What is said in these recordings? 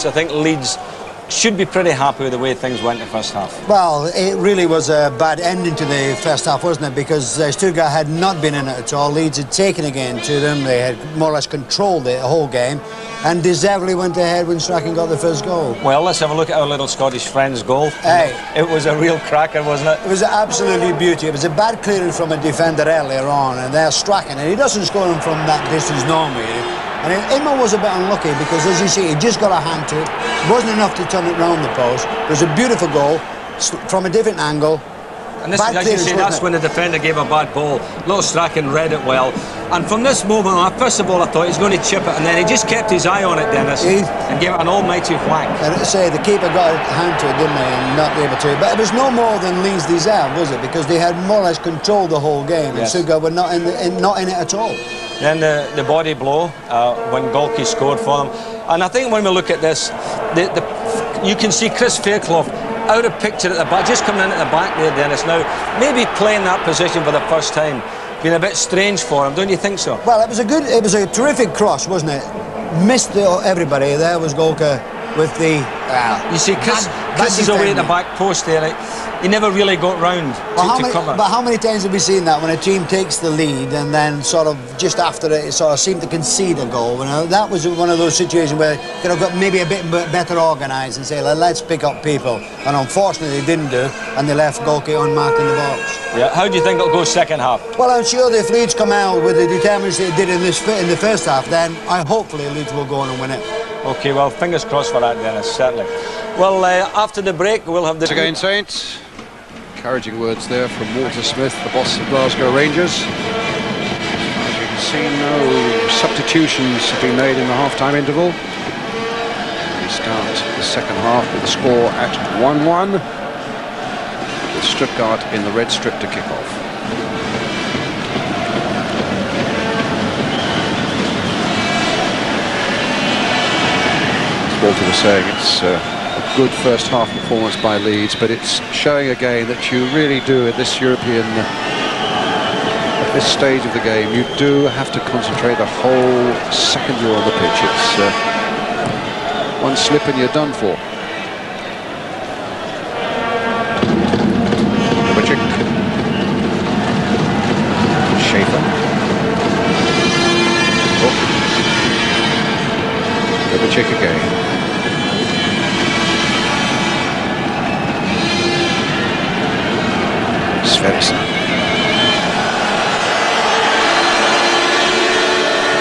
this, I think Leeds should be pretty happy with the way things went in the first half. Well, it really was a bad ending to the first half, wasn't it? Because Stuttgart had not been in it at all. Leeds had taken a game to them. They had more or less controlled the whole game and deservedly went ahead when Strachan got the first goal. Well, let's have a look at our little Scottish friend's goal. Hey. It was a real cracker, wasn't it? It was absolutely beauty. It was a bad clearance from a defender earlier on, and there's Strachan, and he doesn't score them from that distance normally. And Inman was a bit unlucky because, as you see, he just got a hand to it. It wasn't enough to turn it round the post. It was a beautiful goal from a different angle. And this, as you say, that's when the defender gave a bad ball. Little Strachan read it well. And from this moment on, first of all, I thought he was going to chip it, and then he just kept his eye on it, Dennis, and gave it an almighty whack. And say the keeper got a hand to it, didn't they, and not able to. But it was no more than Leeds deserved, was it? Because they had more or less controlled the whole game, and Stuttgart were not in it at all. Then the body blow when Golke scored for them. And I think when we look at this, you can see Chris Fairclough out of picture at the back, just coming in at the back there, Dennis. Now, maybe playing that position for the first time, been a bit strange for him, don't you think so? Well, it was a terrific cross, wasn't it? Missed everybody. There was Golke with the... you see, Chris is away at the back post there. He never really got round to cover. But how many times have we seen that when a team takes the lead and then sort of just after it sort of seemed to concede a goal? You know, that was one of those situations where they could have got maybe a bit better organised and say, let's pick up people. And unfortunately they didn't do, and they left Golke unmarked in the box. Yeah. How do you think it'll go second half? Well, I'm sure that if Leeds come out with the determination they did in the first half, then hopefully Leeds will go on and win it. OK, well, fingers crossed for that, Dennis, certainly. Well, after the break, we'll have the... Again, Saints. Encouraging words there from Walter Smith, the boss of Glasgow Rangers. As you can see, no substitutions have been made in the half-time interval. We start the second half with the score at 1-1, with Stuttgart in the red strip to kick off. As Walter was saying, it's good first half performance by Leeds, but it's showing again that you really do at this European, at this stage of the game, you do have to concentrate the whole second you're on the pitch. It's one slip and you're done for. Schaefer. Kovacic again. Svensson.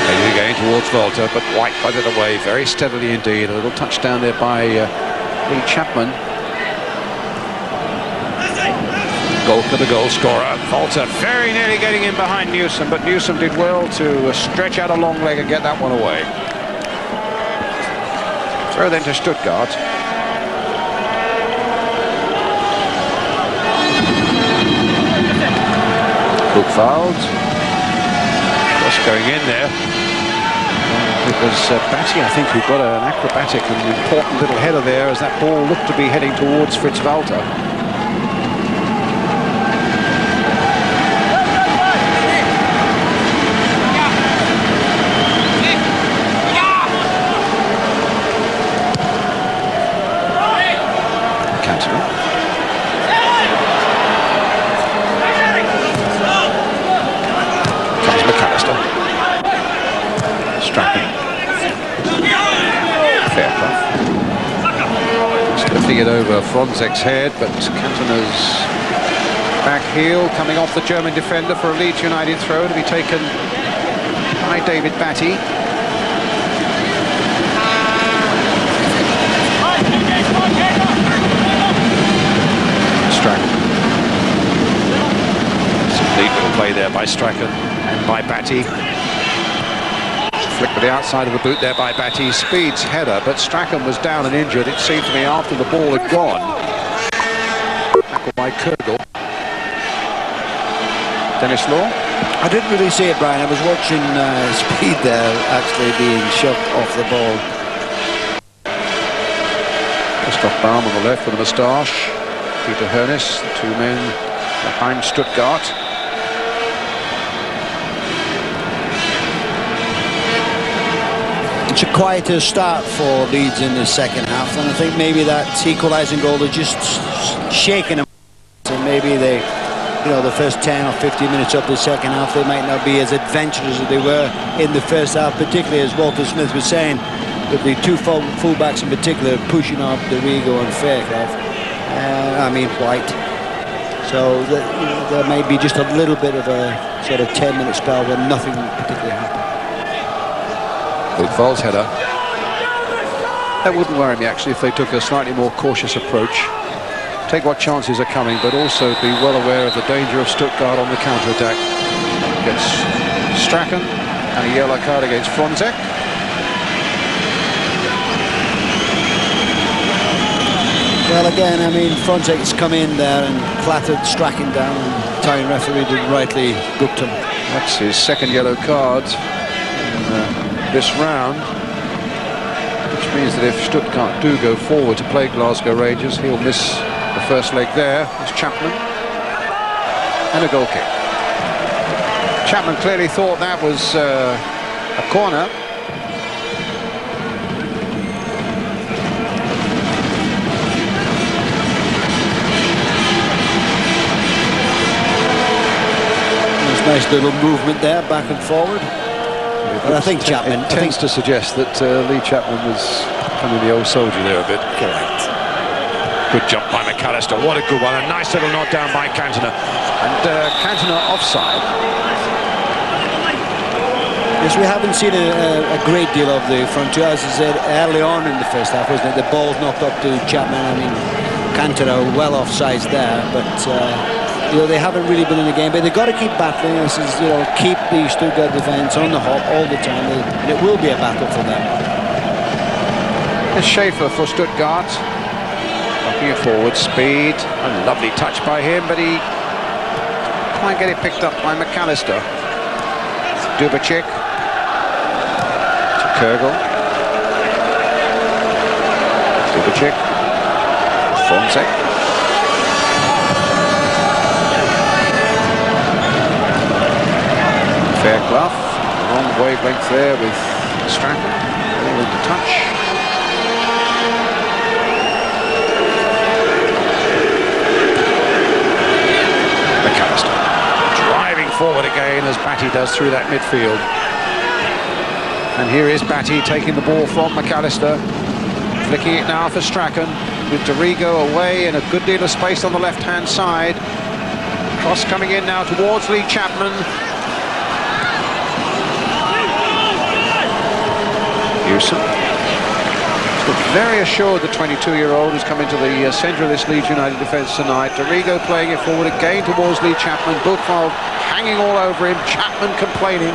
Maybe again towards Volta, but White got it away very steadily indeed. A little touchdown there by Lee Chapman. Golke, the goal scorer. Volta very nearly getting in behind Newsom, but Newsom did well to stretch out a long leg and get that one away. Throw then to Stuttgart. Cook fouled. Cross going in there. It was Batty, I think, who got an acrobatic and important little header there as that ball looked to be heading towards Fritz Walter. It over Fronzek's head, but Cantona's back heel coming off the German defender for a Leeds United throw to be taken by David Batty. Strachan. Some neat little play there by Strachan and by Batty. Flick with the outside of the boot there by Batty. Speed's header, but Strachan was down and injured, it seemed to me, after the ball had gone. Tackle by Kurgel. Dennis Law? I didn't really see it, Brian. I was watching Speed there actually being shoved off the ball. Christoph Baum on the left with a moustache. Peter Hoeneß, the two men behind Stuttgart. It's a quieter start for Leeds in the second half, and I think maybe that equalising goal has just shaken them. So maybe they, the first 10 or 15 minutes of the second half, they might not be as adventurous as they were in the first half, particularly as Walter Smith was saying, with the two full-backs in particular pushing off Dorigo and Fairclough. White. So there may be just a little bit of a sort of 10-minute spell where nothing particularly happened. Buchwald's header. That wouldn't worry me actually if they took a slightly more cautious approach. Take what chances are coming, but also be well aware of the danger of Stuttgart on the counter-attack. Gets Strachan and a yellow card against Fronzek. Well, again, Fronzek's come in there and clattered Strachan down, and Italian referee did rightly booked him. That's his second yellow card in this round, which means that if Stuttgart do go forward to play Glasgow Rangers, he'll miss the first leg there. It's Chapman and a goal kick. Chapman clearly thought that was a corner. Nice little movement there, back and forward. But I think Chapman tends to suggest that Lee Chapman was kind of the old soldier there a bit. Correct. Good jump by McAllister. What a good one. A nice little knock down by Cantona. And Cantona offside. Yes, we haven't seen a great deal of the front two. As I said early on in the first half, wasn't it? The ball's knocked up to Chapman. Cantona well offsides there, but they haven't really been in the game. But they've got to keep battling. This is, keep the Stuttgart defence on the hop all the time. And it will be a battle for them. It's Schaefer for Stuttgart. Looking forward, speed. A lovely touch by him, but he can't get it picked up by McAllister. Dubicic to Kurgel. Dubicic. Fronzek. Fairclough. Wrong wavelength there with Strachan. With the touch. McAllister driving forward again as Batty does through that midfield. And here is Batty taking the ball from McAllister. Flicking it now for Strachan with Dorigo away and a good deal of space on the left-hand side. Cross coming in now towards Lee Chapman. Newsom. Very assured, the 22-year-old who's come into the centre of this Leeds United defence tonight. Dorigo playing it forward again towards Lee Chapman. Buchwald hanging all over him. Chapman complaining.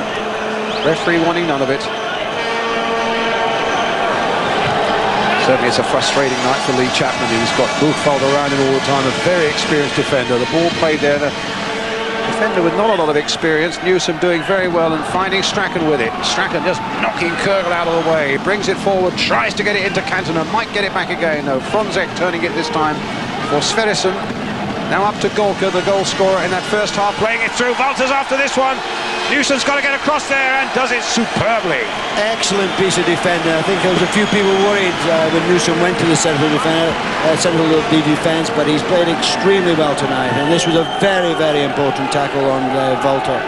Referee wanting none of it. Certainly it's a frustrating night for Lee Chapman. He's got Buchwald around him all the time. A very experienced defender. The ball played there. The defender with not a lot of experience. Newsom doing very well and finding Strachan with it. Strachan just knocking Kurgel out of the way. Brings it forward. Tries to get it into Cantona. Might get it back again though. Fronzek turning it this time for Sverrisson. Now up to Golka, the goal scorer in that first half. Playing it through. Walters after this one. Newsom's got to get across there and does it superbly. Excellent piece of defending. I think there was a few people worried when Newsom went to the central of the defence, but he's played extremely well tonight, and this was a very, very important tackle on Walter.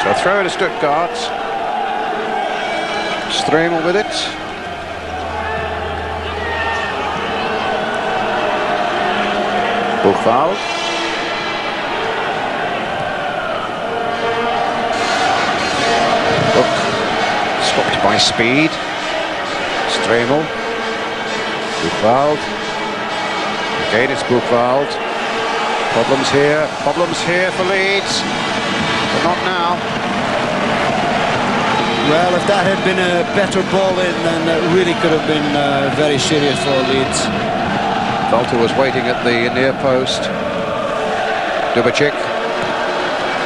So throw it to Stuttgart. Stremel with it. Buchwald. Stopped by speed. Stremel. Buchwald. Again it's Buchwald. Problems here for Leeds. But not now. Well, if that had been a better ball in, then that really could have been very serious for Leeds. Walter was waiting at the near post. Dubicic.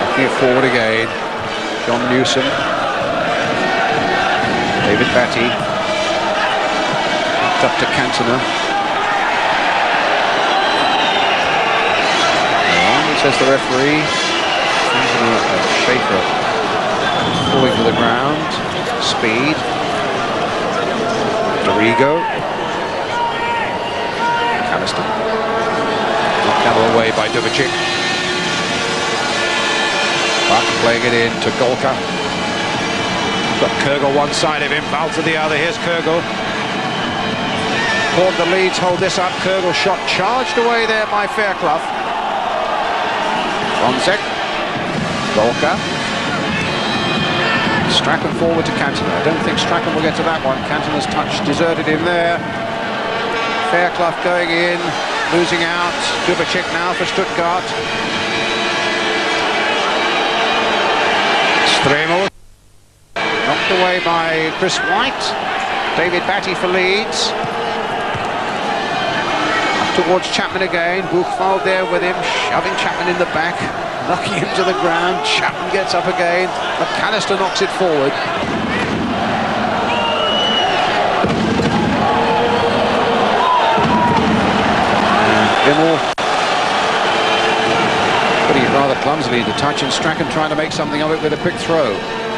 Looking it forward again. John Newsom. David Batty. Up to Cantona. Says the referee. Schaefer falling to the ground. Speed. Dorigo. McAllister. Knocked out of the way by Dubicic. Buck playing it in to Golka. Got Kurgel one side of him, Walter the other. Here's Kurgel. Caught the Leeds, hold this up. Kurgel shot charged away there by Fairclough. Ronzek. Golka. Strachan forward to Cantona. I don't think Strachan will get to that one. Cantona's touch deserted him there. Fairclough going in, losing out. Dubicic now for Stuttgart. Stremo. Knocked away by Chris White. David Batty for Leeds. Up towards Chapman again. Buchwald there with him, shoving Chapman in the back, knocking him to the ground. Chapman gets up again. McAllister knocks it forward. Vimmel putting it rather clumsily into touch, and Strachan trying to make something of it with a quick throw.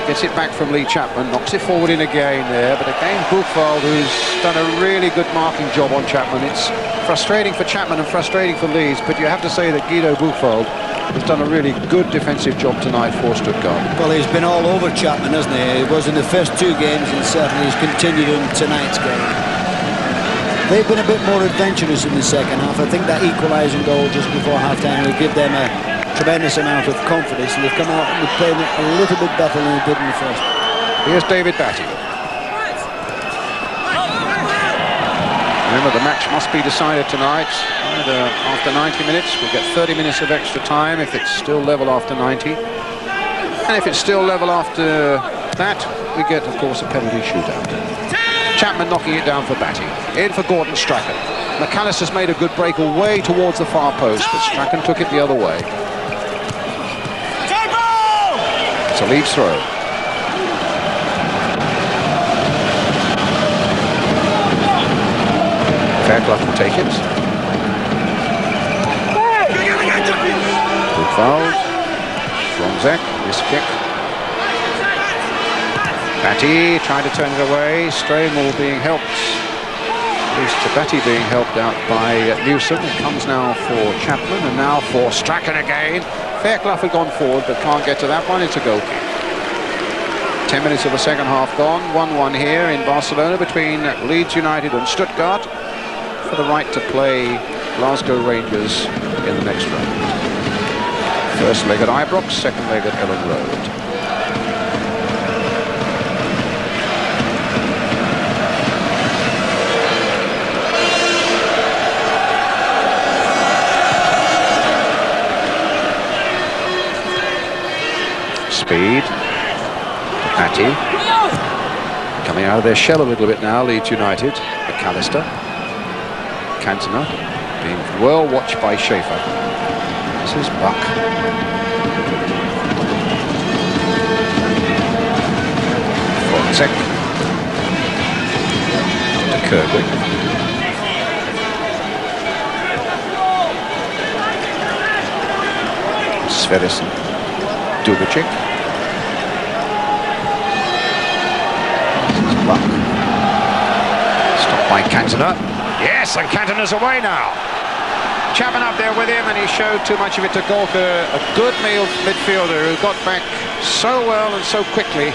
Gets it back from Lee Chapman, knocks it forward in again there, but again Buchwald, who's done a really good marking job on Chapman. It's frustrating for Chapman and frustrating for Leeds, but you have to say that Guido Buchwald has done a really good defensive job tonight for Stuttgart. Well, he's been all over Chapman, hasn't he? He was in the first two games, and certainly he's continued in tonight's game. They've been a bit more adventurous in the second half. I think that equalising goal just before half-time will give them a tremendous amount of confidence, and they've come out and playing it a little bit better than they did in the first. Here's David Batty. Remember, the match must be decided tonight. Either after 90 minutes, we'll get 30 minutes of extra time if it's still level after 90. And if it's still level after that, we get, of course, a penalty shootout. Chapman knocking it down for Batty. In for Gordon Strachan. McAllister's made a good break away towards the far post, but Strachan took it the other way. It's a Leeds throw. Fairclough will take it. Good foul. Ronzek, this kick. Batty trying to turn it away. Stremo being helped. At least Batty being helped out by Newsom. It comes now for Chapman and now for Strachan again. Fairclough had gone forward but can't get to that one. It's a goal kick. 10 minutes of the second half gone. 1-1 here in Barcelona between Leeds United and Stuttgart for the right to play Glasgow Rangers in the next round. First leg at Ibrox, second leg at Ellen Road. Speed. Batty. Coming out of their shell a little bit now, Leeds United. McAllister. Cantona. Being well watched by Schaefer. This is Buck. Ronzek. To Kurgel. Sverrisson. Dubicic. Stopped by Cantona. Yes, and Cantona's away now. Chapman up there with him, and he showed too much of it to Golka, a good midfielder who got back so well and so quickly.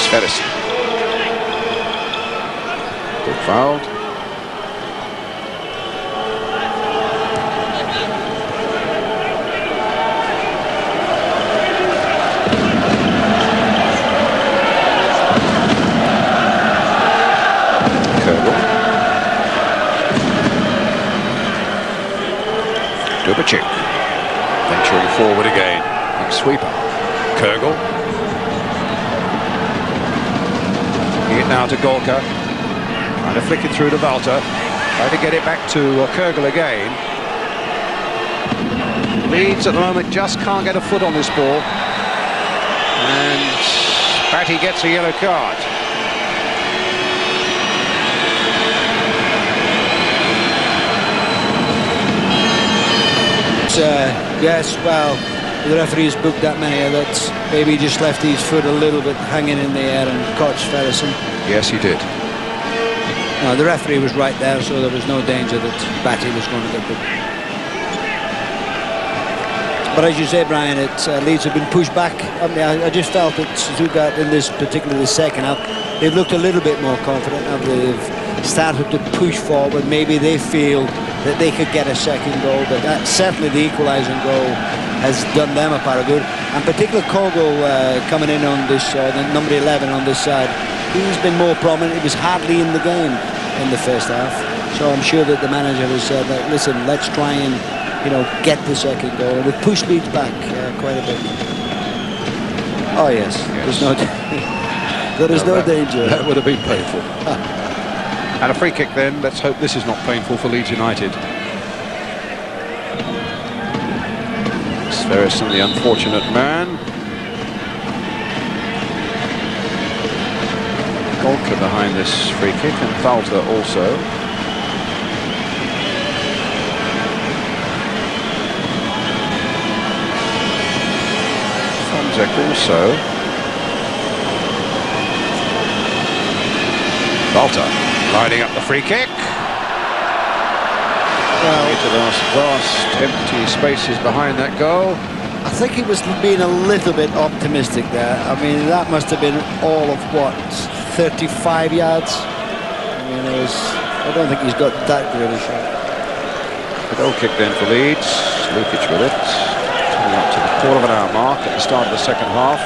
Sverrisson. Good foul. Dubicic venturing forward again. Big sweeper. Kurgel. Give it now to Golka. Trying to flick it through to Walter. Trying to get it back to Kurgel again. Leeds at the moment just can't get a foot on this ball. And Batty gets a yellow card. Yes, well, the referee's booked that many of that. Maybe he just left his foot a little bit hanging in the air and caught Sverrisson. Yes, he did. No, the referee was right there, so there was no danger that Batty was going to get booked. But as you say, Brian, Leeds have been pushed back. I mean, I just felt that Stuttgart in this, particularly the second half, they've looked a little bit more confident now. They've started to push forward. Maybe they feel that they could get a second goal, but certainly the equalising goal has done them a part of good. And particularly Kogel coming in on this, the number 11 on this side, he's been more prominent. He was hardly in the game in the first half. So I'm sure that the manager has said that, listen, let's try and, you know, get the second goal. And we've pushed Leeds back quite a bit. Oh yes. There's no there is no danger. That would have been painful. And a free kick then. Let's hope this is not painful for Leeds United. Sverrisson, the unfortunate man. Golka behind this free kick, and Valter also. Fonzek also. Valter lining up the free kick. Well, into those vast empty spaces behind that goal. I think he was being a little bit optimistic there. I mean, that must have been all of what, 35 yards? I mean, I don't think he's got that good a shot. A goal kick then for Leeds. Lukic with it. Coming up to the quarter of an hour mark at the start of the second half.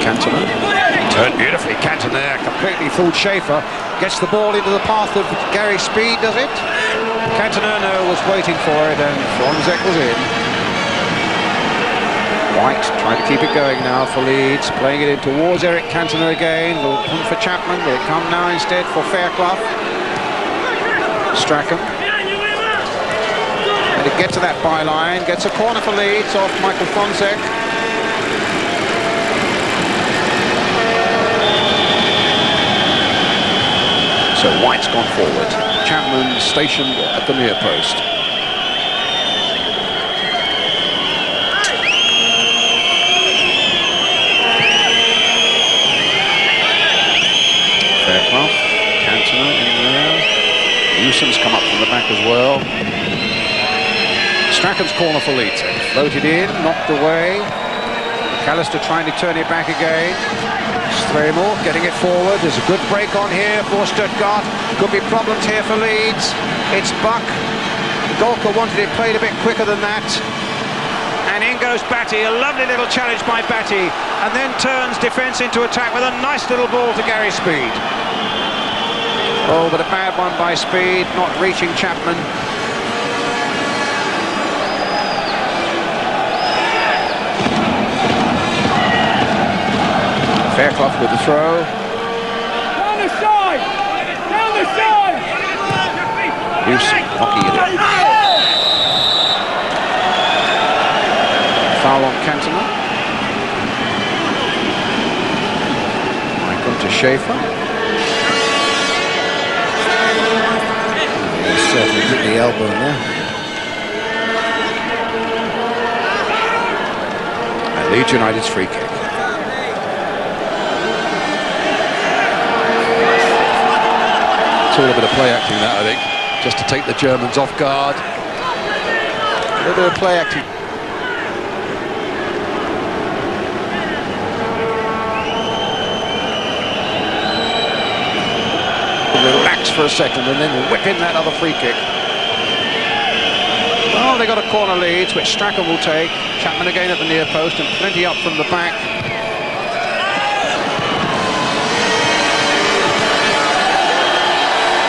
Cantona. Turned beautifully, Cantona completely fooled Schaefer. Gets the ball into the path of Gary Speed, does it? Cantona was waiting for it, and Fonzek was in. White trying to keep it going now for Leeds, playing it in towards Eric Cantona again. Will it come for Chapman? Will it come now instead for Fairclough? Strachan. And to get to that byline, gets a corner for Leeds off Michael Fonzek. So White's gone forward. Chapman stationed at the near post. Fairclough, Cantona in there. Newsom's come up from the back as well. Strachan's corner for Leeds. Floated in, knocked away. McAllister trying to turn it back again. Stremel getting it forward. There's a good break on here for Stuttgart. Could be problems here for Leeds. It's Buck. Golka wanted it played a bit quicker than that. And in goes Batty. A lovely little challenge by Batty. And then turns defence into attack with a nice little ball to Gary Speed. Oh, but a bad one by Speed, not reaching Chapman. Fairclough with the throw. Down the side! Down the side! Newsom knocking it in. Foul on Cantona. Michael to Schaefer. He certainly hit the elbow in there. And Leeds United's free kick. It's all a bit of play acting, that, I think, just to take the Germans off guard. A little bit of play acting. Relax for a second and then whip in that other free kick. Oh, they got a corner Leeds, which Strachan will take. Chapman again at the near post and plenty up from the back.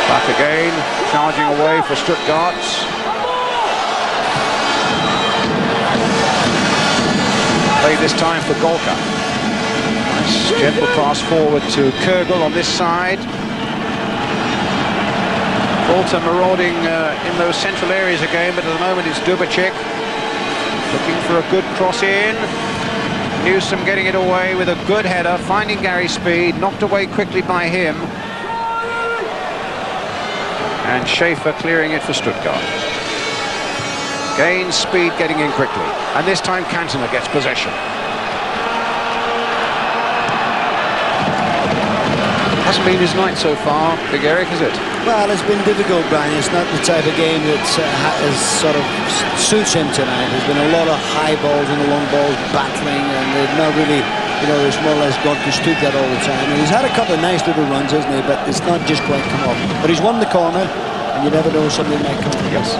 Back again, charging away for Stuttgart. Played this time for Golka. Nice gentle pass forward to Kogel on this side. Volta marauding in those central areas again, but at the moment it's Dubicic. looking for a good cross in. Newsom getting it away with a good header, finding Gary Speed, knocked away quickly by him. And Schaefer clearing it for Stuttgart. Gains Speed getting in quickly. And this time Cantona gets possession. Hasn't been his night so far, Big Eric, is it? Well, it's been difficult, Brian. It's not the type of game that sort of suits him tonight. There's been a lot of high balls and long balls battling, and they've not really, you know, it's more or less gone to Stuttgart all the time. And he's had a couple of nice little runs, hasn't he? But it's not just quite come off. But he's won the corner, and you never know, something might come. Yes.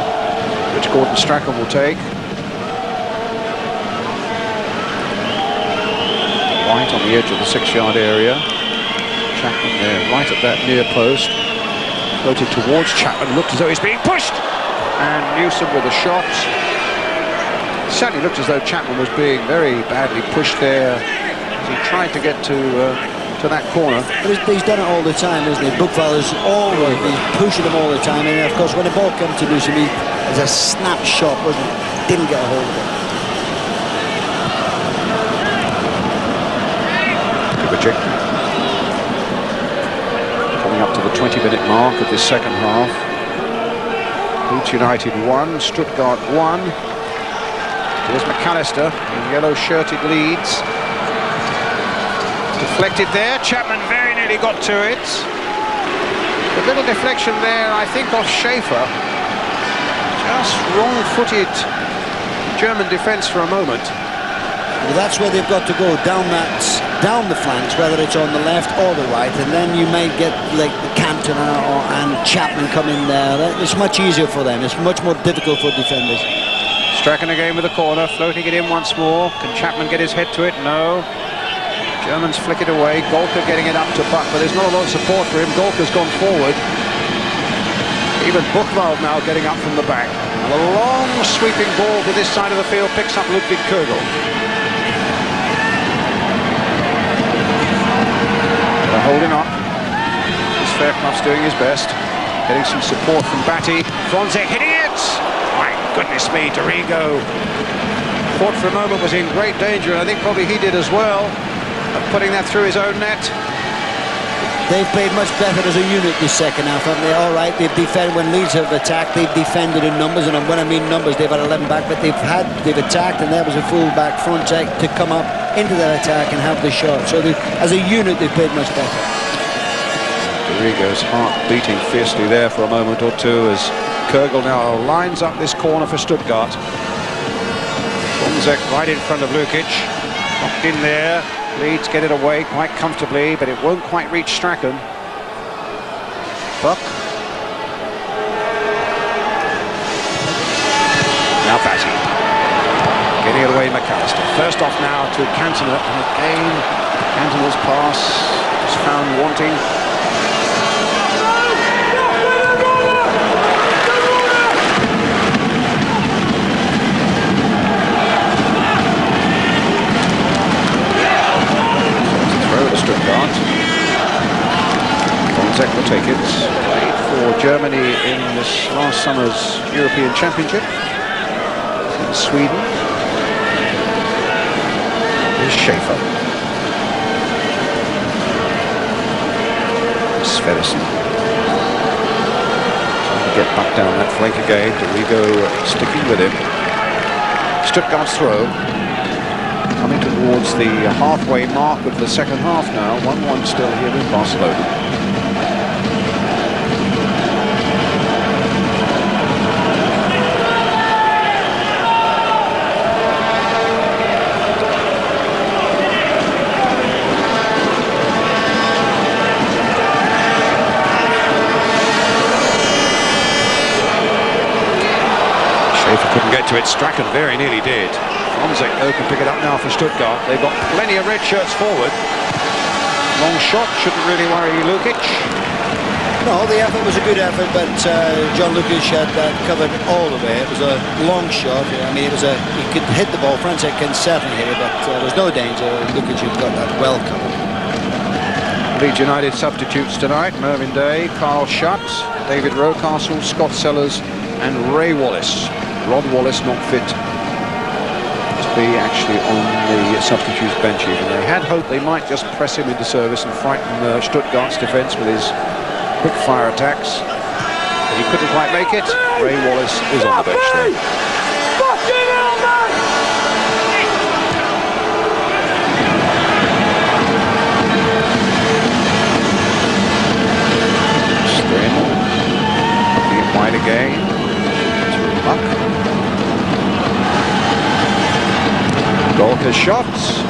Which Gordon Strachan will take. Right on the edge of the 6-yard area. Chapman there, right at that near post. Floated towards Chapman, looked as though he's being pushed. And Newsom with a shot. Certainly looked as though Chapman was being very badly pushed there as he tried to get to that corner. But he's done it all the time, isn't he? Bookfeller's always pushing him all the time. And of course, when the ball comes to Newsom, it's a snap shot, wasn't it? Didn't get a hold of it. Kovacic. Coming up to the 20-minute mark of this second half. Leeds United 1, Stuttgart 1. Here's McAllister in yellow-shirted Leeds. Deflected there. Chapman very nearly got to it. A little deflection there, I think, off Schaefer. Just wrong-footed German defence for a moment. Well, that's where they've got to go, down the flanks, whether it's on the left or the right, and then you might get like Cantona and Chapman come in there. It's much easier for them. It's much more difficult for defenders. Strachan again with the corner, floating it in once more. Can Chapman get his head to it? No. Germans flick it away. Golka getting it up to Buck, but there's not a lot of support for him. Golka's gone forward. Even Buchwald now getting up from the back. And a long sweeping ball to this side of the field picks up Ludwig Kögel. They're holding up. Fairclough's doing his best. Getting some support from Batty. Fronzek hitting it! My goodness me, Dorigo. Thought for a moment was in great danger, and I think probably he did as well, of putting that through his own net. They've played much better as a unit this second half, haven't they? All right, they've defended when Leeds have attacked. They've defended in numbers, and when I mean numbers, they've had 11 back, but they've attacked, and there was a full back front check to come up into that attack and have the shot. So as a unit, they've played much better. Dorigo's heart beating fiercely there for a moment or two as Kögel now lines up this corner for Stuttgart. Fronzek right in front of Lukic. Knocked in there. Leeds get it away quite comfortably, but it won't quite reach Strachan. Buck. Now Batty. Getting it away, McAllister. First off now to Cantona, and again Cantona's pass is found wanting. Stuttgart. Fronzek will take it. Played for Germany in this last summer's European Championship in Sweden. Here's Schaefer. Sverrisson. Trying to get back down that flank again. Dorigo sticking with him. Stuttgart's throw. Coming towards the halfway mark of the second half now. 1-1 still here in Barcelona. Schaefer couldn't get to it. Strachan very nearly did. Fronzek, though, can pick it up now for Stuttgart. They've got plenty of red shirts forward. Long shot, shouldn't really worry Lukic. No, the effort was a good effort, but John Lukic had that covered all the way. It was a long shot. I mean, he could hit the ball. Fronzek can certainly hit it, but there's no danger. Lukic had got that well covered. Leeds United substitutes tonight. Mervyn Day, Carl Shutt, David Rocastle, Scott Sellers and Ray Wallace. Rod Wallace not fit to be actually on the substitutes bench even. They had hoped they might just press him into service and frighten Stuttgart's defence with his quick-fire attacks. But he couldn't quite make it. Ray Wallace is on the bench there. Fucking hell, man! Stremel. Looking wide again. To Luck. Golka's shots.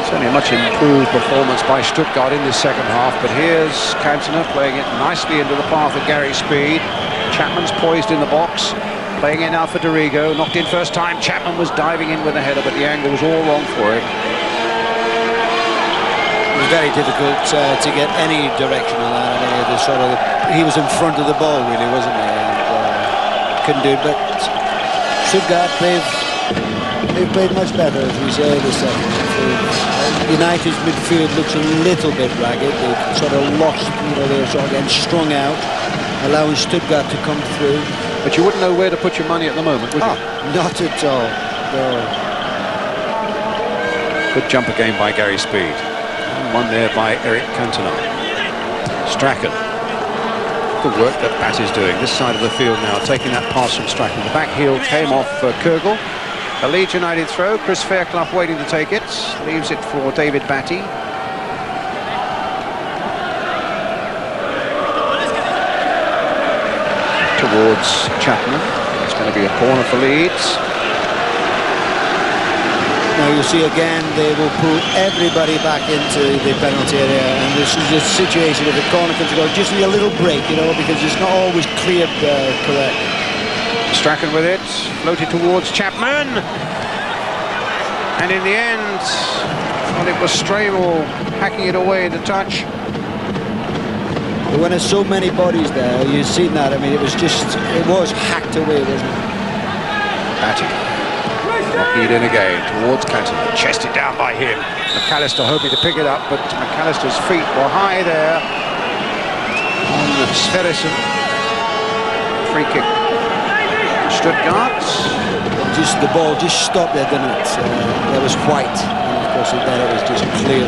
Certainly a much improved performance by Stuttgart in this second half, but here's Cantona playing it nicely into the path of Gary Speed. Chapman's poised in the box, playing it now for Dorigo. Knocked in first time. Chapman was diving in with a header, but the angle was all wrong for it. It was very difficult to get any direction on that. I mean, he was in front of the ball, really, wasn't he? And couldn't do it. But Stuttgart, they've played much better, as we say, this second half. United's midfield looks a little bit ragged. They've sort of lost, they're sort of getting strung out, allowing Stuttgart to come through. But you wouldn't know where to put your money at the moment, would you? Not at all. No. Good jumper game by Gary Speed. And one there by Eric Cantona. Strachan. The work that Bat is doing. This side of the field now, taking that pass from Strachan. The back heel came off Kurgel. A Leeds United throw. Chris Fairclough waiting to take it. Leaves it for David Batty. Towards Chapman. It's going to be a corner for Leeds. Now you'll see again they will pull everybody back into the penalty area, and this is a situation if the corner comes to go, just need a little break, because it's not always clear correct. Strachan with it, floated towards Chapman, and in the end, well, it was Stremel hacking it away into touch. But when there's so many bodies there, you've seen that. I mean, it was hacked away, wasn't it? Batty. Knocked in again towards Cantona, chested down by him. McAllister hoping to pick it up, but McAllister's feet were high there on Sverrisson. Free kick. Stuttgart. The ball just stopped there, didn't it? There was White, and of course then it was just clear.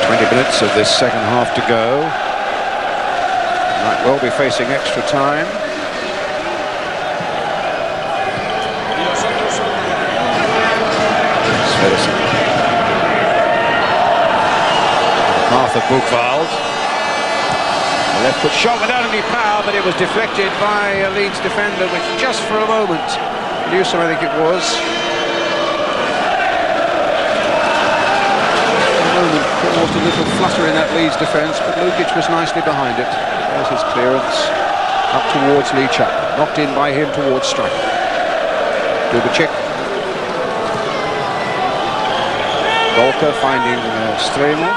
20 minutes of this second half to go. Might well be facing extra time. Sverrisson. Arthur Buchwald. A left foot shot without any power, but it was deflected by a Leeds defender, which just for a moment, Newsom I think it was, caused a little flutter in that Leeds defence, but Lukic was nicely behind it. There's his clearance up towards Lee Chapman, knocked in by him towards Strachan. Dubicic. Golka finding Stremel.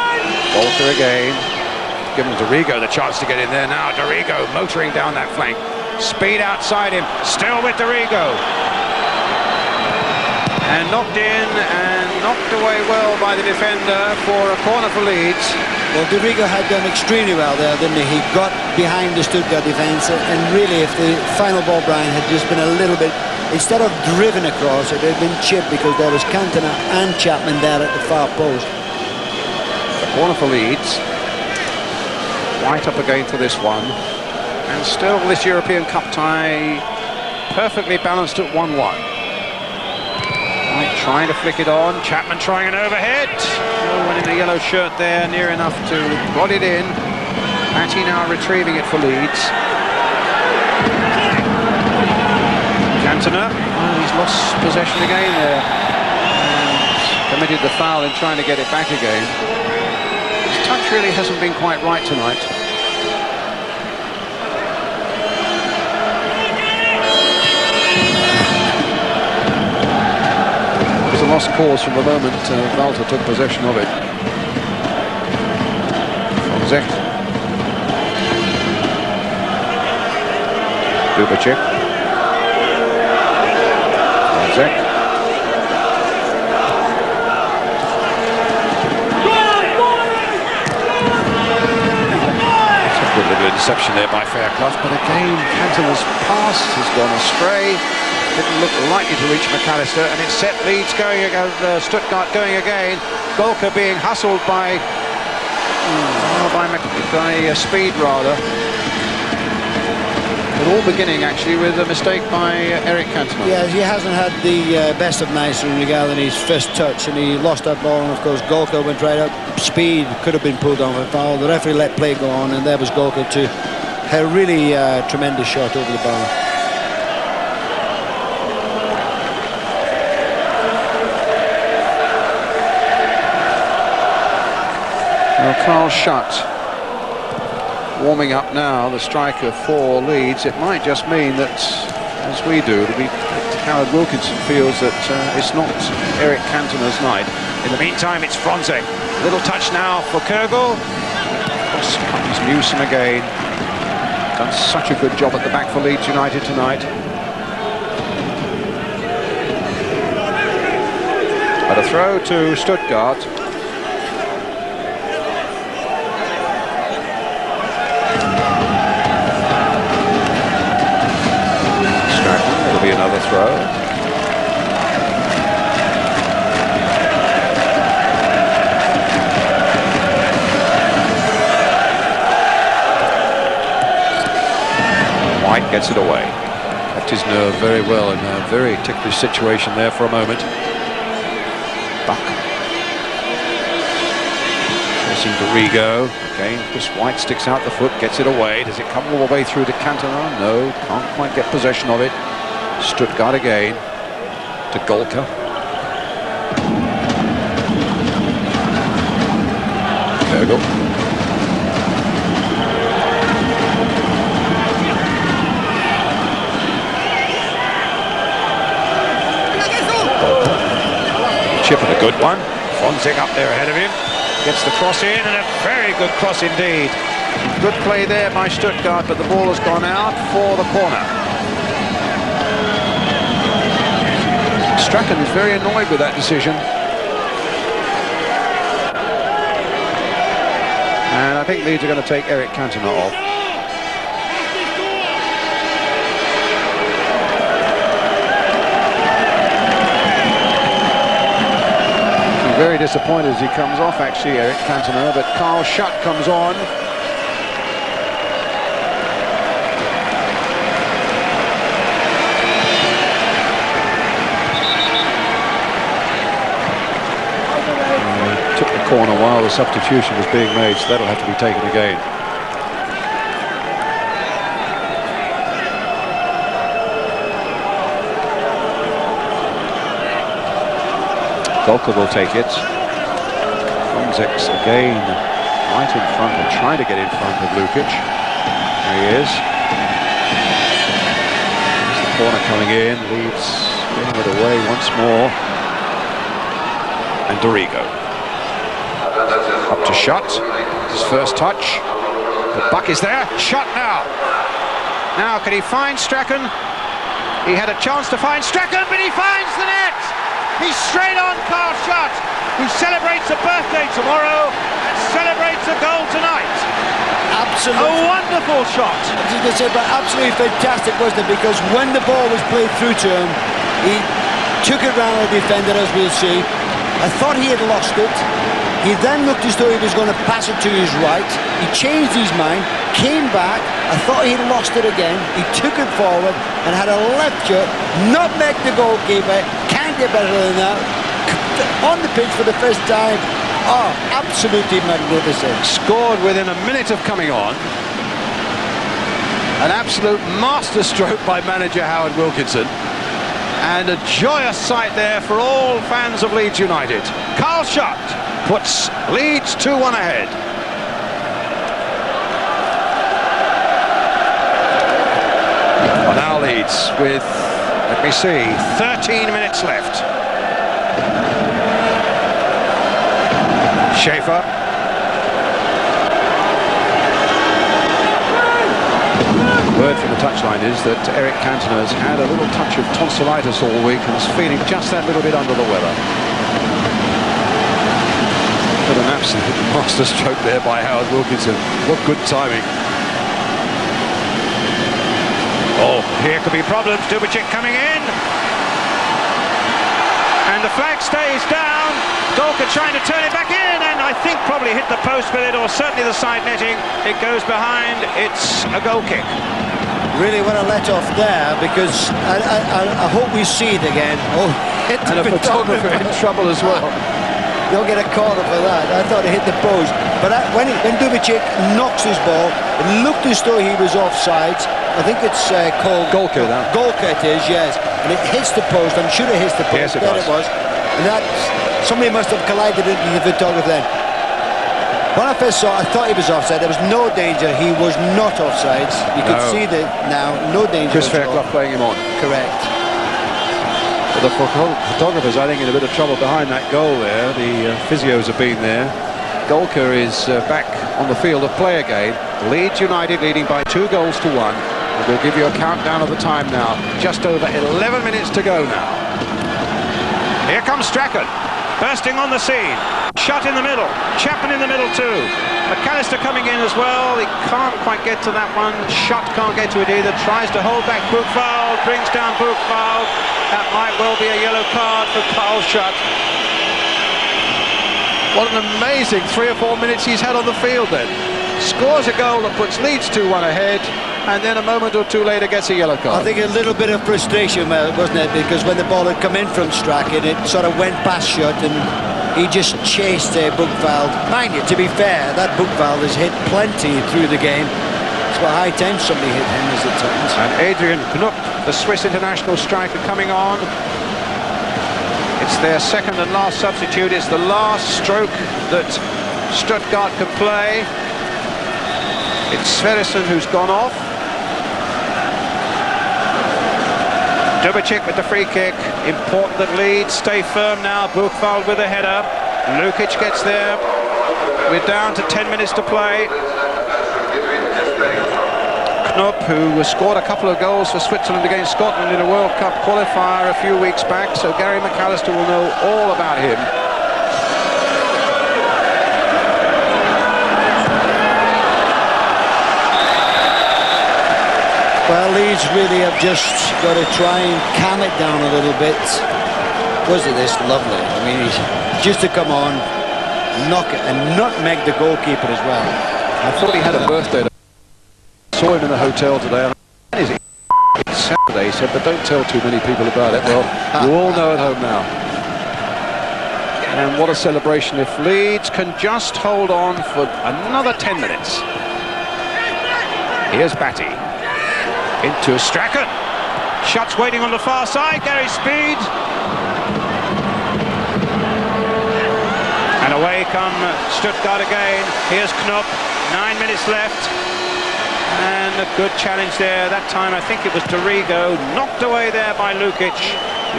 Golka again. Giving Dorigo the chance to get in there now. Dorigo motoring down that flank. Speed outside him. Still with Dorigo. And knocked in and knocked away well by the defender for a corner for Leeds. Well, Dorigo had done extremely well there, didn't he? He got behind the Stuttgart defence, and really if the final ball, Brian, had just been a little bit, instead of driven across, it had been chipped because there was Cantona and Chapman there at the far post. A corner for Leeds. White up again for this one. And still this European Cup tie perfectly balanced at 1-1. Trying to flick it on. Chapman trying an overhead. No one in the yellow shirt there near enough to rod it in. Batty now retrieving it for Leeds. Cantona. Oh, he's lost possession again there. And committed the foul in trying to get it back again. His touch really hasn't been quite right tonight. Lost cause from the moment Walter took possession of it. Fonzek. Dubicic. Zek. Good little interception there by Fairclough, but again, Cantona's pass has gone astray. Didn't look likely to reach McAllister, and it's set Leeds going again, Stuttgart going again. Golka being hustled by Speed rather. It all beginning actually with a mistake by Eric Cantona. Yeah, he hasn't had the best of nights regarding his first touch, and he lost that ball, and of course Golka went right up. Speed could have been pulled on for a foul. The referee let play go on, and there was Golka to a really tremendous shot over the bar. Well, Carl Schutt warming up now, the striker for Leeds. It might just mean that, as we do, Howard Wilkinson feels that it's not Eric Cantona's night. In the meantime, it's Fronzek. Little touch now for Kurgel. He's Newsom again. Done such a good job at the back for Leeds United tonight. But a throw to Stuttgart. Be another throw. White gets it away. Kept his nerve very well in a very ticklish situation there for a moment. Buck. Chasing Dorigo. Again, Chris White sticks out the foot, gets it away. Does it come all the way through to Cantona? No, can't quite get possession of it. Stuttgart again to Golka. Kurgel. Chip and a good one. Fronzek up there ahead of him. Gets the cross in, and a very good cross indeed. Good play there by Stuttgart, but the ball has gone out for the corner. Strachan is very annoyed with that decision. And I think Leeds are going to take Eric Cantona off. He's very disappointed as he comes off, actually, Eric Cantona, but Carl Schutt comes on. Corner while the substitution was being made, so that'll have to be taken again. Golka will take it. Fronzek again right in front, and trying to get in front of Lukic. There he is. There's the corner coming in. Leeds getting it away once more. And Dorigo. Up to Schutt, his first touch. The Buck is there. Schutt now. Now, can he find Strachan? He had a chance to find Strachan, but he finds the net. He's straight on Carl Schutt, who celebrates a birthday tomorrow and celebrates a goal tonight. Absolutely. A wonderful shot. I was going to say, but absolutely fantastic, wasn't it? Because when the ball was played through to him, he took it round the defender, as we'll see. I thought he had lost it. He then looked as though he was going to pass it to his right. He changed his mind, came back. I thought he'd lost it again. He took it forward and had a left foot, nutmeg the goalkeeper. Can't get better than that. On the pitch for the first time. Oh, absolutely magnificent. Scored within a minute of coming on. An absolute masterstroke by manager Howard Wilkinson. And a joyous sight there for all fans of Leeds United. Carl Schutt puts Leeds 2-1 ahead. Well, now Leeds with, let me see, 13 minutes left. Schaefer. Word from the touchline is that Eric Cantona has had a little touch of tonsillitis all week and is feeling just that little bit under the weather. But an absolute master stroke there by Howard Wilkinson. What good timing. Oh, here could be problems. Dubicic coming in. And the flag stays down. Golka trying to turn it back in, and I think probably hit the post with it, or certainly the side netting. It goes behind. It's a goal kick. Really want to let off there, because I hope we see it again. Oh, hit And a photographer in trouble as well. Don't get a corner for that. I thought it hit the post. But when Dubicic knocks his ball, it looked as though he was offside. I think it's called... Golka, that. Golka it is, yes. And it hits the post. I'm sure it hits the post. Yes, it there does. it was. And that... Somebody must have collided into the photographer then. When I first saw it, I thought he was offside. There was no danger. He was not offside. You could see that now. No danger. Chris Fairclough playing him on. Correct. But the photographers, I think, in a bit of trouble behind that goal there. The physios have been there. Golka is back on the field of play again. Leeds United leading by 2 goals to 1. And we'll give you a countdown of the time now. Just over 11 minutes to go now. Here comes Strachan, bursting on the scene. Shot in the middle. Chapman in the middle too. McAllister coming in as well. He can't quite get to that one. Shot can't get to it either. Tries to hold back Buchwald. Brings down Buchwald. That might well be a yellow card for Carl Schutt. What an amazing 3 or 4 minutes he's had on the field then. Scores a goal that puts Leeds 2-1 ahead, and then a moment or two later gets a yellow card. I think a little bit of frustration, wasn't it? Because when the ball had come in from Strachan, it sort of went past Schutt, and he just chased Buchwald. Mind you, to be fair, that Buchwald has hit plenty through the game. It's about high time somebody hit him as it turns. And Adrian Knupp, the Swiss international striker, coming on. It's their second and last substitute. It's the last stroke that Stuttgart can play. It's Sverrisson who's gone off. Dubicic with the free kick. Important that Leeds stay firm now. Buchwald with a header. Lukic gets there. We're down to 10 minutes to play. Knupp, who scored a couple of goals for Switzerland against Scotland in a World Cup qualifier a few weeks back, so Gary McAllister will know all about him. Well, Leeds really have just got to try and calm it down a little bit. Wasn't this lovely? I mean, just to come on, knock it, and nutmeg the goalkeeper as well. I thought he had a birthday. I saw him in the hotel today. It's Saturday, he said, but don't tell too many people about it. Well, you all know at home now. And what a celebration if Leeds can just hold on for another 10 minutes. Here's Batty. Into Strachan. Shots waiting on the far side. Gary Speed. And away come Stuttgart again. Here's Knupp. 9 minutes left. And a good challenge there. That time I think it was Dorigo. Knocked away there by Lukic.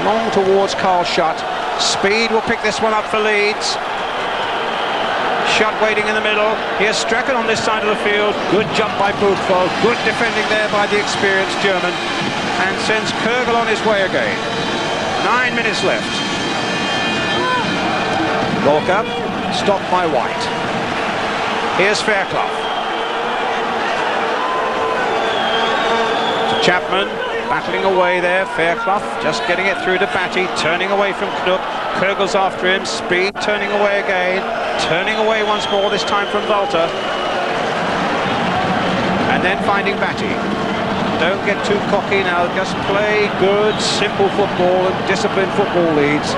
long towards Carl Schutt. Speed will pick this one up for Leeds. Schutt waiting in the middle. Here's Strachan on this side of the field. Good jump by Buchwald. Good defending there by the experienced German. And sends Kürgel on his way again. 9 minutes left. Walker, stopped by White. Here's Fairclough. To Chapman, battling away there. Fairclough just getting it through to Batty, turning away from Knupp. Kürgel's after him. Speed turning away again. Turning away once more, this time from Walter. And then finding Batty. Don't get too cocky now, just play good, simple football and disciplined football, Leeds.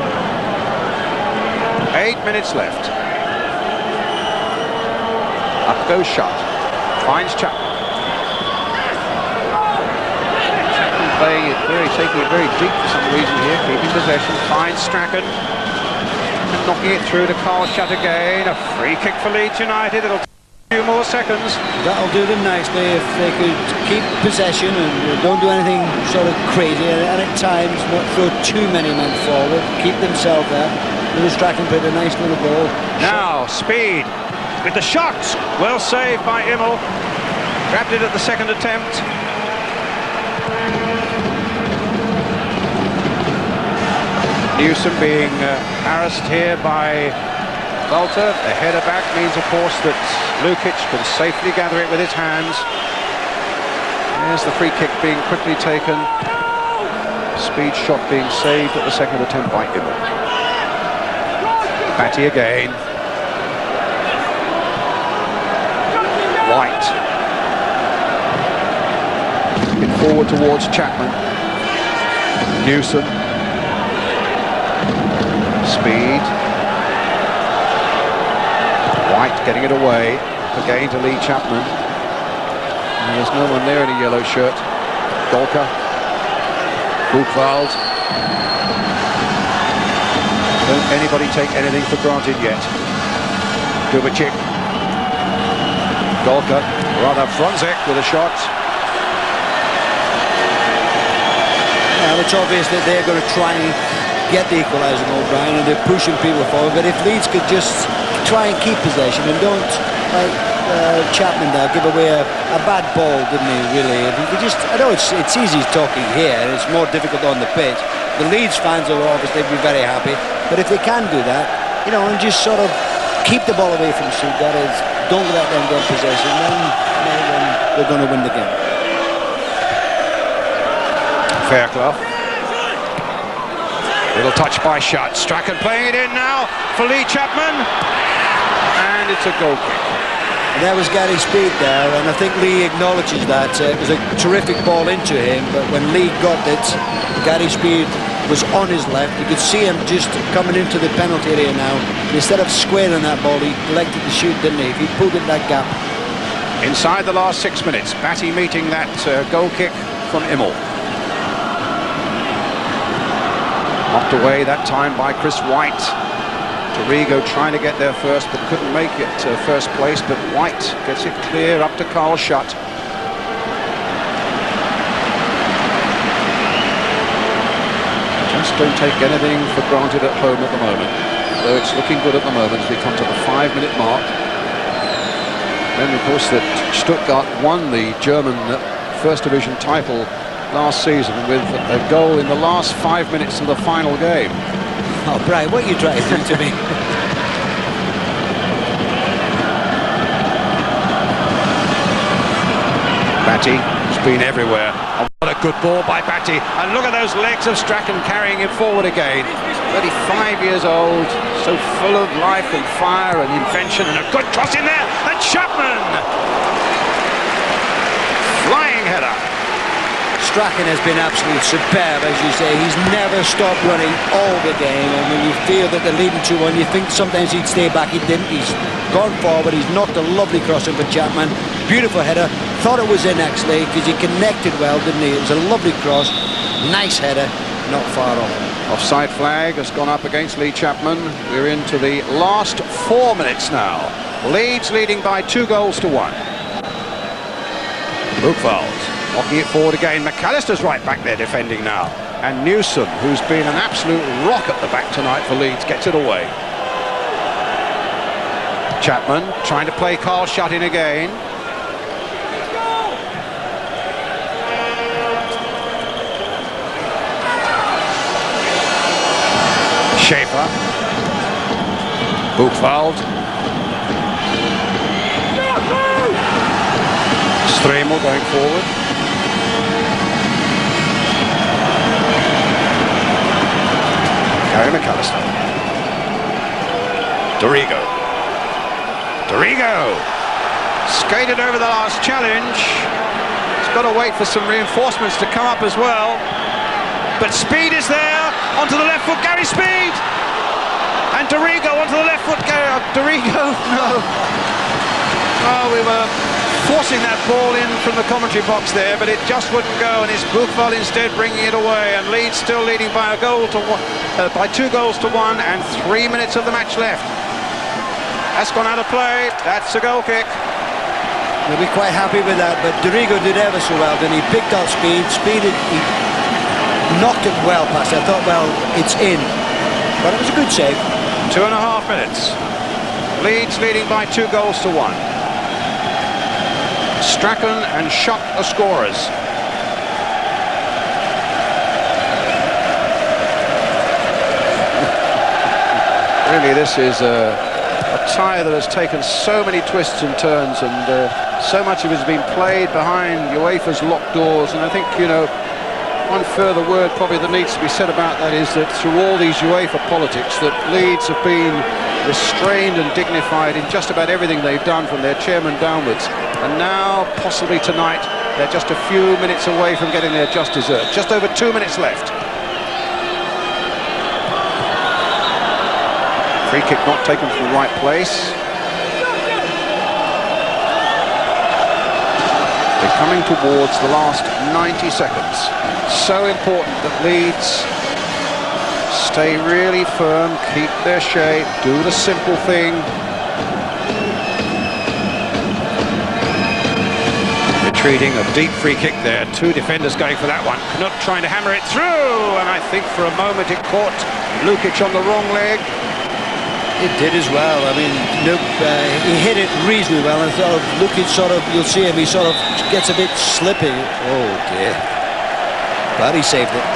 8 minutes left. Up goes Schutt. Finds Chapman. Chapman playing it taking it very deep for some reason here, keeping possession. Finds Strachan. And knocking it through to Carl Schutt again. A free kick for Leeds United. It'll take a few more seconds. That'll do them nicely if they could keep possession and don't do anything sort of crazy, and at times not throw too many men forward, keep themselves there. Little Strachan played a nice little ball. Now Speed with the shot, well saved by Immel. Grabbed it at the second attempt. Newsom being harassed here by Walter. The header back means, of course, that Lukic can safely gather it with his hands. There's the free kick being quickly taken. Speed shot being saved at the second attempt by Immel. Batty again. White. It forward towards Chapman. Newsom. Speed. White getting it away. Again to Lee Chapman. And there's no one there in a yellow shirt. Golka. Buchwald. Don't anybody take anything for granted yet. Kubicic. Golka. Rather Franzek with a shot. Well, it's obvious that they're going to try and get the equaliser, O'Brien, and they're pushing people forward. But if Leeds could just try and keep possession and don't, like Chapman there, give away a bad ball, didn't he, really? If he could just, I know it's easy talking here, and it's more difficult on the pitch. The Leeds fans will obviously be very happy, but if they can do that, you know, and just sort of keep the ball away from Stuttgart, don't let them get possession, then they're going to win the game. Fairclough. Little touch by Schutt. Strachan playing it in now for Lee Chapman. And it's a goal kick. And there was Gary Speed there, and I think Lee acknowledges that. It was a terrific ball into him, but when Lee got it, Gary Speed was on his left. You could see him just coming into the penalty area now. Instead of squaring that ball, he elected to shoot, didn't he? If he pulled in that gap. Inside the last 6 minutes, Batty meeting that goal kick from Immel. Knocked away that time by Chris White. Dorigo trying to get there first, but couldn't make it first place. But White gets it clear up to Carl Schutt. Just don't take anything for granted at home at the moment. Though it's looking good at the moment as we come to the 5-minute mark. Then, of course, that Stuttgart won the German First Division title last season with a goal in the last 5 minutes of the final game. Oh, Brian, what are you trying to do to me? Batty has been everywhere. Oh, what a good ball by Batty. And look at those legs of Strachan carrying him forward again. 35 years old, so full of life and fire and invention, and a good cross in there. And Chapman! Flying header. Strachan has been absolutely superb, as you say. He's never stopped running all the game, and when you feel that they're leading 2-1, you think sometimes he'd stay back. He didn't. He's gone forward. He's knocked a lovely cross in for Chapman. Beautiful header. Thought it was in, actually, because he connected well, didn't he? It was a lovely cross. Nice header. Not far off. Offside flag has gone up against Lee Chapman. We're into the last 4 minutes now. Leeds leading by 2 goals to 1. Buchwald. Knocking it forward again. McAllister's right back there defending now. And Newsom, who's been an absolute rock at the back tonight for Leeds, gets it away. Chapman trying to play Carl Schutt in again. Schaefer. Buchwald. Stremel going forward. Gary McAllister. Dorigo. Skated over the last challenge. He's got to wait for some reinforcements to come up as well. But Speed is there. Onto the left foot, Gary Speed. And Dorigo onto the left foot. Dorigo, no. Oh, we were forcing that ball in from the commentary box there, but it just wouldn't go, and it's Buchwald instead bringing it away, and Leeds still leading by a goal to by 2 goals to 1, and 3 minutes of the match left. That's gone out of play. That's a goal kick. They'll be quite happy with that, but Dorigo did ever so well. Then he picked up Speed. He knocked it well past. I thought, well, it's in, but it was a good save. 2.5 minutes. Leeds leading by 2 goals to 1. Strachan and Schutt are scorers. Really, this is a tie that has taken so many twists and turns, and so much of it has been played behind UEFA's locked doors. And I think, you know, one further word probably that needs to be said about that is that through all these UEFA politics, that Leeds have been restrained and dignified in just about everything they've done from their chairman downwards. And now, possibly tonight, they're just a few minutes away from getting their just desserts. Just over 2 minutes left. Free kick not taken from the right place. They're coming towards the last 90 seconds. So important that Leeds stay really firm, keep their shape, do the simple thing. Retreating, a deep free kick there. Two defenders going for that one. Knut trying to hammer it through, and I think for a moment it caught Lukic on the wrong leg. It did as well. I mean, he hit it reasonably well, and sort of Lukic you'll see him, he sort of gets a bit slippy. Oh dear. But he saved it.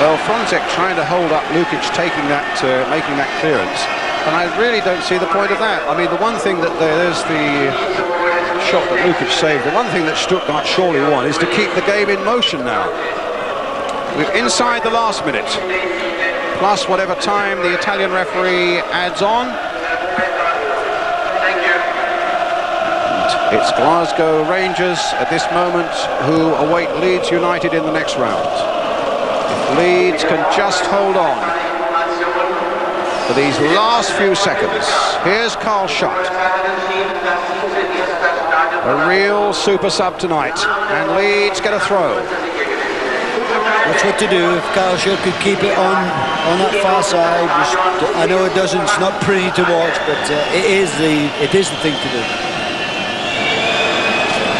Well, Franzek trying to hold up Lukic taking that, making that clearance, and I really don't see the point of that. I mean, the one thing that there's the shot that Lukic saved. The one thing that Stuttgart surely want is to keep the game in motion now. We're inside the last minute, plus whatever time the Italian referee adds on. It's Glasgow Rangers at this moment who await Leeds United in the next round. If Leeds can just hold on for these last few seconds. Here's Carl Schott. A real super sub tonight, and Leeds get a throw. That's what to do. If Carl Schott could keep it on that far side. I know it's not pretty to watch, but it is the thing to do.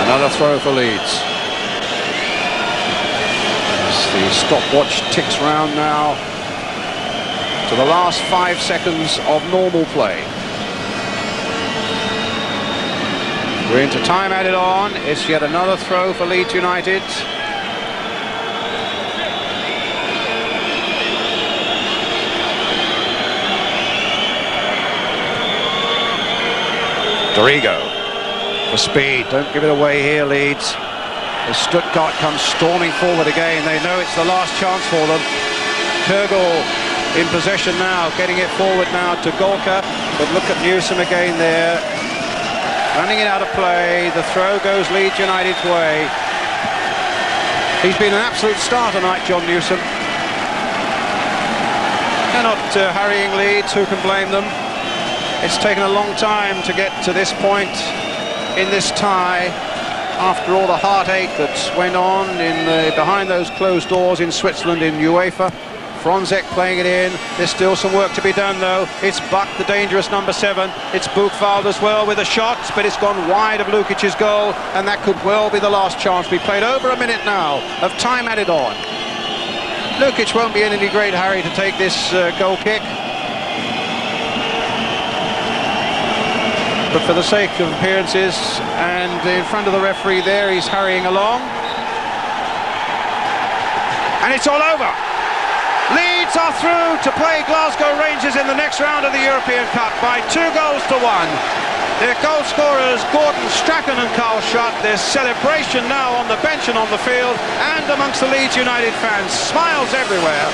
Another throw for Leeds. As the stopwatch ticks round now to the last 5 seconds of normal play. We're into time added on. It's yet another throw for Leeds United. Dorigo for speed. Don't give it away here, Leeds. As Stuttgart comes storming forward again, they know it's the last chance for them. Kurgel in possession now, getting it forward now to Golka. But look at Newsom again there. Running it out of play. The throw goes Leeds United's way. He's been an absolute star tonight, John Newsom. They're not hurrying Leeds. Who can blame them? It's taken a long time to get to this point in this tie, after all the heartache that went on behind those closed doors in Switzerland in UEFA. Franzek playing it in. There's still some work to be done though. It's Buck, the dangerous number 7. It's Buchwald as well with a shot, but it's gone wide of Lukic's goal, and that could well be the last chance. We played over a minute now of time added on. Lukic won't be in any great hurry to take this goal kick. But for the sake of appearances and in front of the referee there, he's hurrying along. And it's all over. Leeds are through to play Glasgow Rangers in the next round of the European Cup by 2 goals to 1. Their goal scorers, Gordon Strachan and Carl Schott. There's celebration now on the bench and on the field and amongst the Leeds United fans. Smiles everywhere.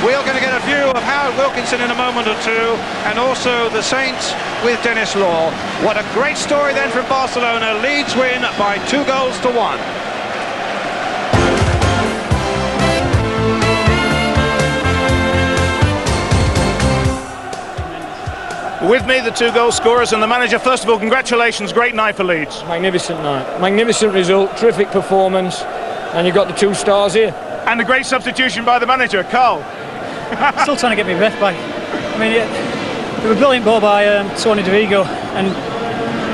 We're going to get a view of Howard Wilkinson in a moment or two, and also the Saints with Dennis Law. What a great story then from Barcelona. Leeds win by 2 goals to 1. With me, the 2 goal scorers and the manager. First of all, congratulations, great night for Leeds. Magnificent night, magnificent result, terrific performance, and you've got the 2 stars here. And a great substitution by the manager, Carl. Still trying to get my breath back. I mean, it was a brilliant ball by Tony Dorigo, and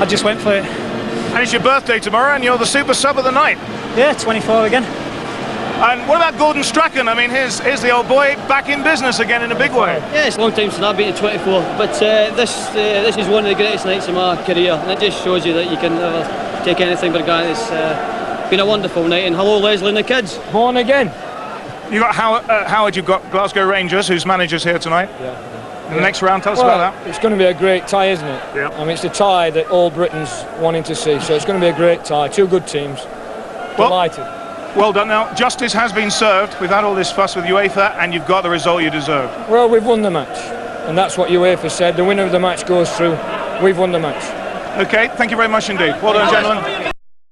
I just went for it. And it's your birthday tomorrow, and you're the super sub of the night. Yeah, 24 again. And what about Gordon Strachan? I mean, here's the old boy back in business again in a big way. Yeah, it's a long time since I've been to 24, but this is one of the greatest nights of my career, and it just shows you that you can never take anything but a guy. It's been a wonderful night, and hello Leslie and the kids. Born again. You got Howard, you've got Glasgow Rangers, whose manager's here tonight. Yeah. in the next round. Tell us about that. It's going to be a great tie, isn't it? Yeah. I mean, it's the tie that all Britain's wanting to see, so it's going to be a great tie. Two good teams. Delighted. Well done. Now, justice has been served. We've had all this fuss with UEFA, and you've got the result you deserve. Well, we've won the match, and that's what UEFA said. The winner of the match goes through. We've won the match. Okay, thank you very much indeed. Well done, gentlemen.